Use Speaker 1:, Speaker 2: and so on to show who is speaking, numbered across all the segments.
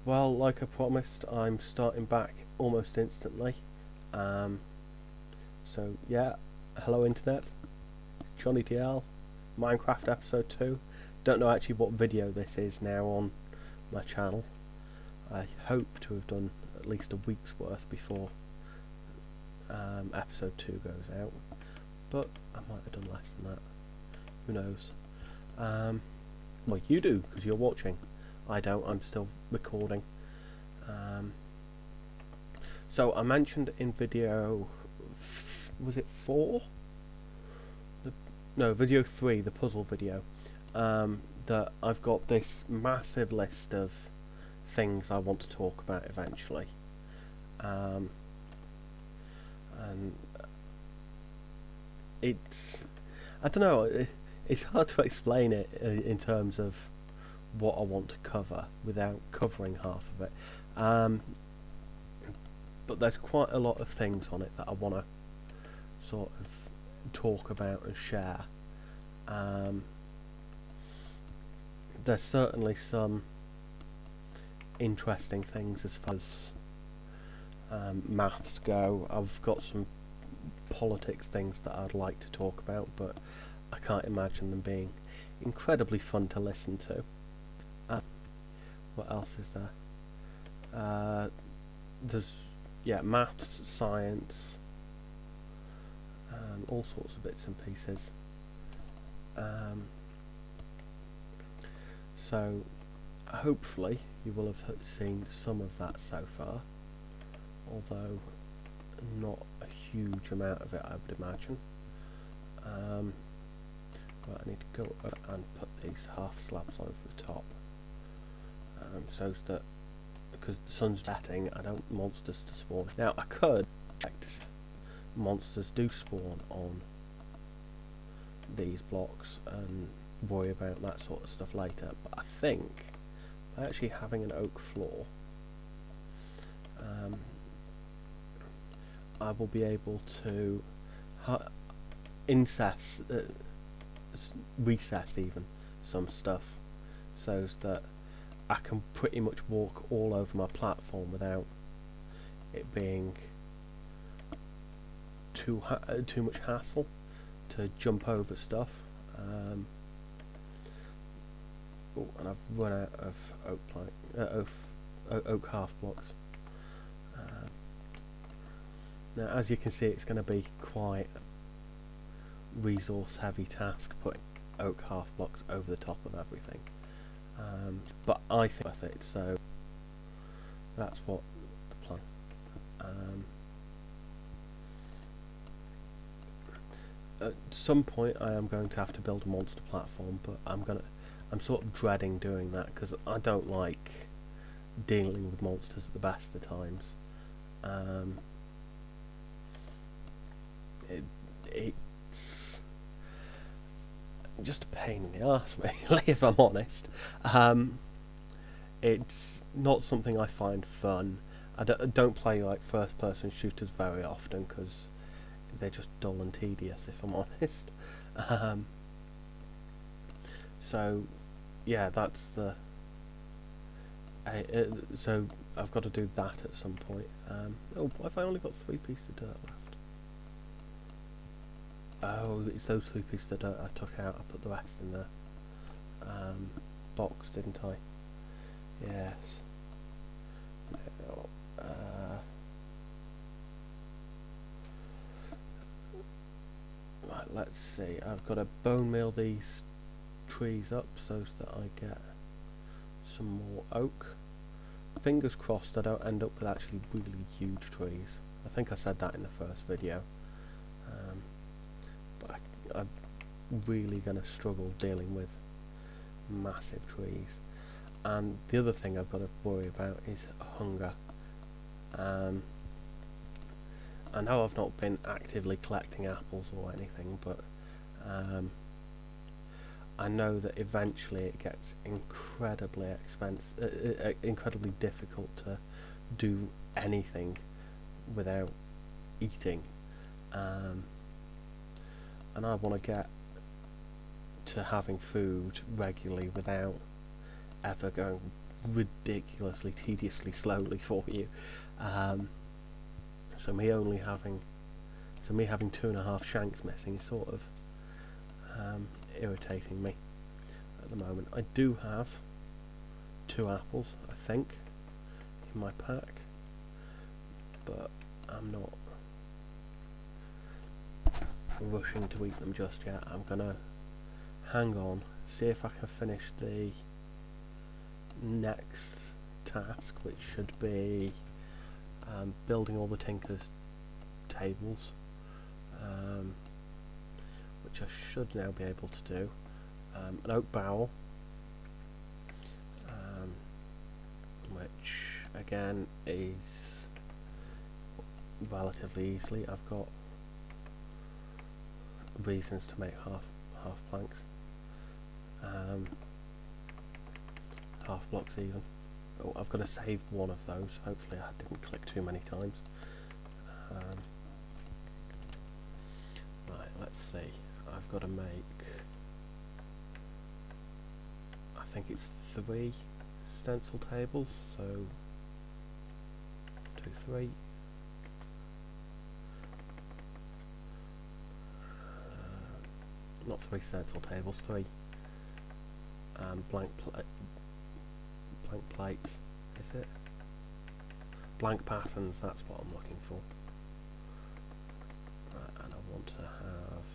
Speaker 1: Well, like I promised, I'm starting back almost instantly. Um, so yeah, hello internet, Johnny DL, Minecraft episode 2. Don't know actually what video this is now on my channel. I hope to have done at least a week's worth before episode 2 goes out, but I might have done less than that. Who knows? Well, you do because you're watching. I don't. I'm still recording. So I mentioned in video, was it 4? No, video 3, the puzzle video, that I've got this massive list of things I want to talk about eventually. And it's, I don't know, it's hard to explain it in terms of what I want to cover without covering half of it. But there's quite a lot of things on it that I want to sort of talk about and share. There's certainly some interesting things as far as maths go. I've got some politics things that I'd like to talk about, but I can't imagine them being incredibly fun to listen to. What else is there? There's maths, science, all sorts of bits and pieces. So hopefully you will have seen some of that so far, although not a huge amount of it, I would imagine. Right, I need to go up and put these half slabs over the top, so that because the sun's setting, I don't want monsters to spawn. Now I could expect monsters do spawn on these blocks and worry about that sort of stuff later, but I think by actually having an oak floor, I will be able to recess even some stuff, so that I can pretty much walk all over my platform without it being too much hassle to jump over stuff. And I've run out of oak half blocks. Now, as you can see, it's going to be quite resource heavy task putting oak half blocks over the top of everything. But I think worth it, so that's what the plan. At some point I am going to have to build a monster platform, but I'm sort of dreading doing that because I don't like dealing with monsters at the best of times. It's just a pain in the arse, really, if I'm honest. It's not something I find fun. I don't play like first-person shooters very often because they're just dull and tedious, if I'm honest. So yeah, that's the so I've got to do that at some point. Oh, have I only got 3 pieces of dirt left? Oh, it's those 3 pieces of dirt I took out. I put the rest in the box, didn't I? Yes. Now, right, let's see. I've got to bone meal these trees up so that I get some more oak. Fingers crossed I don't end up with actually really huge trees. I think I said that in the first video. But I'm really going to struggle dealing with massive trees. And the other thing I've got to worry about is hunger. I know I've not been actively collecting apples or anything, but I know that eventually it gets incredibly incredibly difficult to do anything without eating, and I want to get to having food regularly without ever going ridiculously, tediously slowly for you. Um, so me having 2.5 shanks missing is sort of irritating me at the moment. I do have 2 apples, I think, in my pack, but I'm not rushing to eat them just yet. I'm gonna hang on, see if I can finish the next task, which should be building all the Tinker's tables, which I should now be able to do. An oak barrel, which again is relatively easily. I've got reasons to make half planks, half blocks even. Oh, I've got to save one of those. Hopefully I didn't click too many times. Right, let's see. I've got to make, I think it's 3 stencil tables, so 2, 3. Not 3 stencil tables, 3 blank plates, is it? Blank patterns, that's what I'm looking for. Right, and I want to have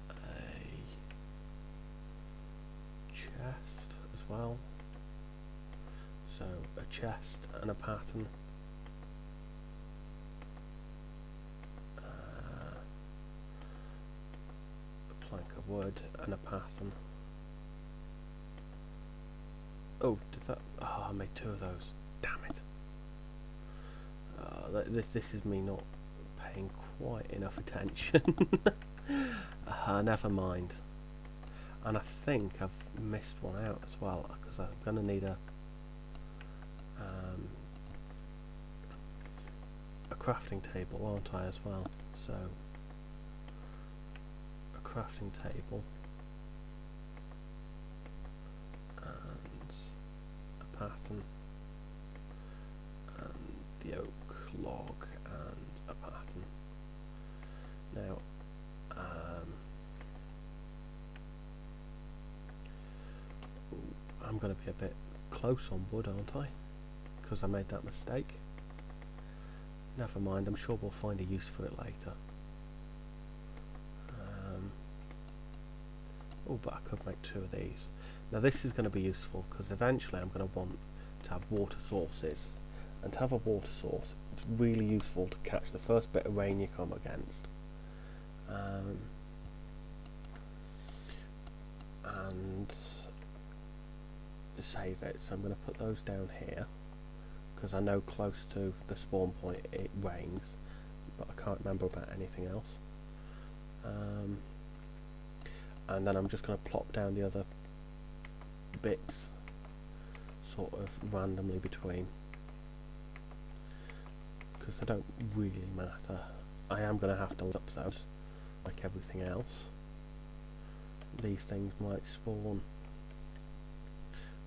Speaker 1: a chest as well. So a chest and a pattern. A plank of wood and a pattern. Oh, did that? Oh, I made 2 of those. Damn it. This is me not paying quite enough attention. Never mind. And I think I've missed one out as well, because I'm going to need a crafting table, aren't I, as well? So a crafting table and a pattern and the oak log and a pattern. Now I'm going to be a bit close on wood, aren't I? Because I made that mistake. Never mind, I'm sure we'll find a use for it later. Oh, but I could make 2 of these. Now this is going to be useful because eventually I'm going to want to have water sources, and to have a water source it's really useful to catch the first bit of rain you come against, and save it. So I'm going to put those down here because I know close to the spawn point it rains, but I can't remember about anything else. And then I'm just going to plop down the other bits sort of randomly between, because they don't really matter. I am going to have to look up those like everything else. These things might spawn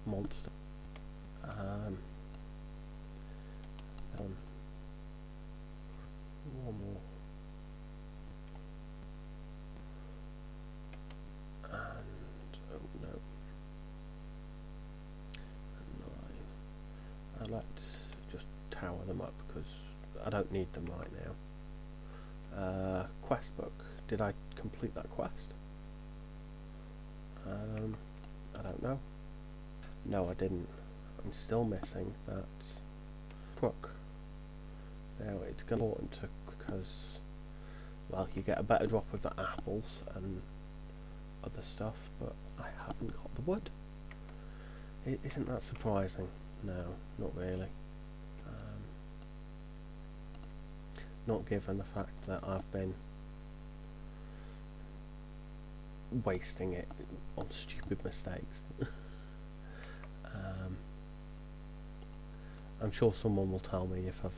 Speaker 1: monsters. One more. And oh no. And 9. Let's just tower them up because I don't need them right now. Quest book. Did I complete that quest? I don't know. No, I didn't. I'm still missing that book. Now it's important to, because, well, you get a better drop of the apples and other stuff, but I haven't got the wood. Isn't that surprising? No, not really. Not given the fact that I've been wasting it on stupid mistakes. I'm sure someone will tell me if I've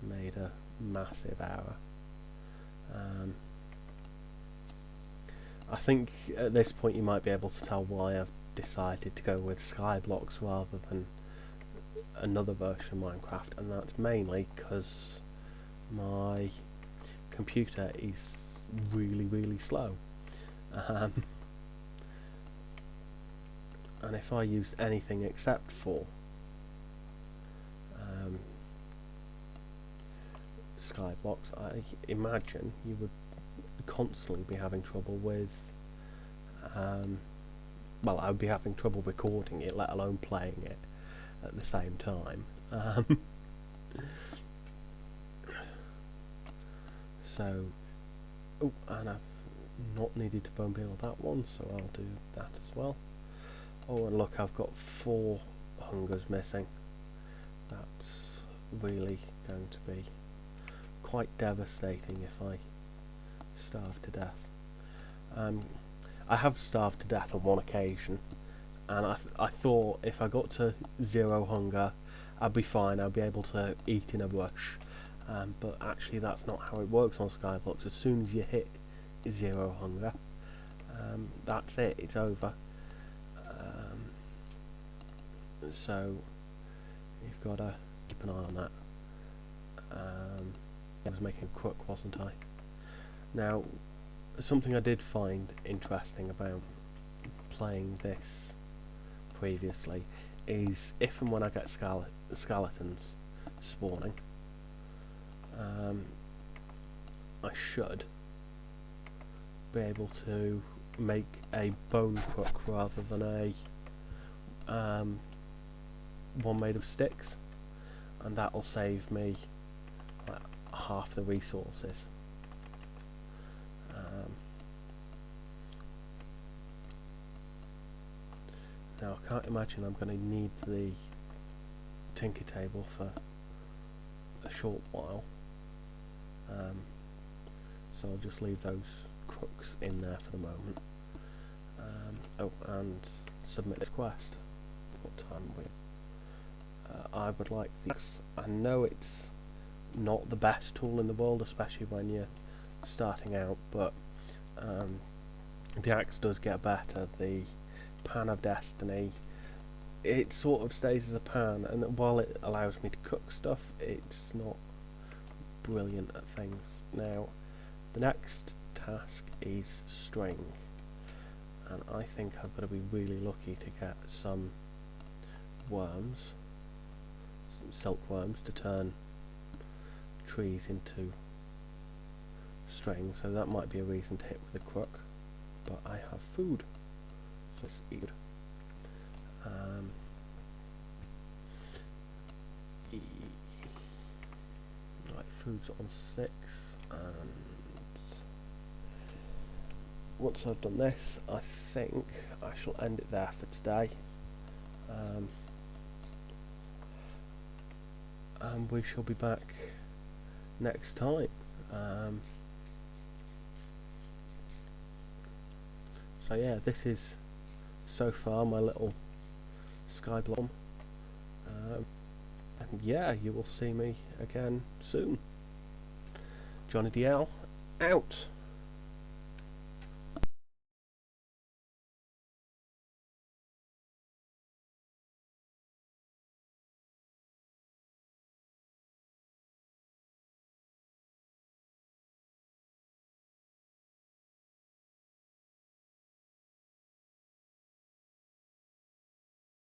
Speaker 1: made a massive error. I think at this point you might be able to tell why I've decided to go with Skyblocks rather than another version of Minecraft, and that's mainly because my computer is really slow. And if I used anything except for Skyblocks, I imagine you would constantly be having trouble with well, I would be having trouble recording it, let alone playing it at the same time. So, oh, and I've not needed to bone meal that one, so I'll do that as well. Oh, and look, I've got 4 hungers missing. That's really going to be quite devastating if I starve to death. I have starved to death on one occasion, and I thought if I got to 0 hunger, I'd be fine, I'd be able to eat in a rush. But actually that's not how it works on Skyblocks. As soon as you hit 0 hunger, that's it, it's over. So you've got to keep an eye on that. I was making a crook, wasn't I? Now, something I did find interesting about playing this previously is if and when I get skeletons spawning, I should be able to make a bone crook rather than a one made of sticks, and that will save me like half the resources. Now I can't imagine I'm going to need the tinker table for a short while, so I'll just leave those crooks in there for the moment. Oh, and submit this quest. What time we? I would like this. I know it's not the best tool in the world, especially when you're starting out, but the axe does get better. The pan of destiny, it sort of stays as a pan, and while it allows me to cook stuff, it's not brilliant at things. Now, the next task is string, and I think I've got to be really lucky to get some worms, some silkworms, to turn trees into string, so that might be a reason to hit with a crook, but I have food, so let's eat. Right, food's on 6, and once I've done this, I think I shall end it there for today. And we shall be back next time. So yeah, this is so far my little skyblock. And yeah, you will see me again soon. Johnny DL out.